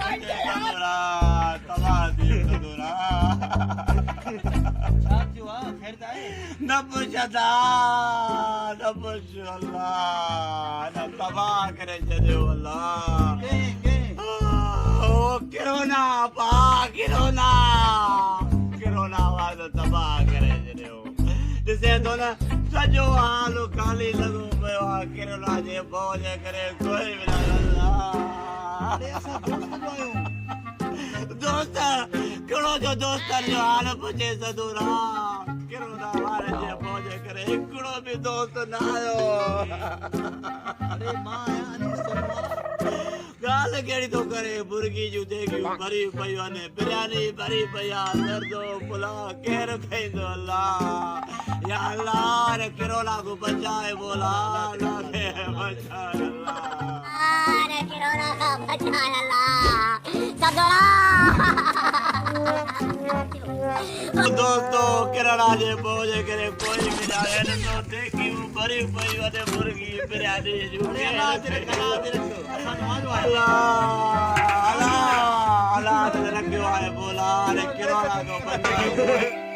बचे सदोरा तबादी सदोरा साथियो खैर दाए नबशदा नबश अल्लाह न तबाह करे छॾियो अल्लाह के ओ किरोना पा किरोना वारो तबाह करे छॾियो ॾिसे थो न सॼो हाल ख़ाली लॻो पियो आहे किरोना जे भउ जे करे कोई बि न अल्लाह अरे असां दोस्त जो आयो दोस्त कहिड़ो जो दोस्तनि जो हाल पुछे सदोरा किरोना वारे जे भउ जे करे हिकिड़ो बि दोस्त न आयो अरे मां आया अने सलमा ॻाल्हि कहिड़ी थो करे मुर्गी जूं देगियूं भरी पयूं आहिनि बिरयानी भरी पई आहे सरदो पुलाव केरु खाईंदो अल्लाह या अल्लाह रे किरोना को बचाए बोला अल्लाह खे बचाए अल्लाह अरे किरोना का बचाए अल्लाह सदोरा दोस्तो किरोना जे भउ जे करे कोई बि न आहिनि तो देगियूं भरी पयूं आहिनि मुर्गी बिरयानी जूं अल्लाह तेरे कला तेरे असां नवाजो आयो अल्लाह अल्लाह अल्लाह ते रखियो आहे बोला रे किरोना को बचाए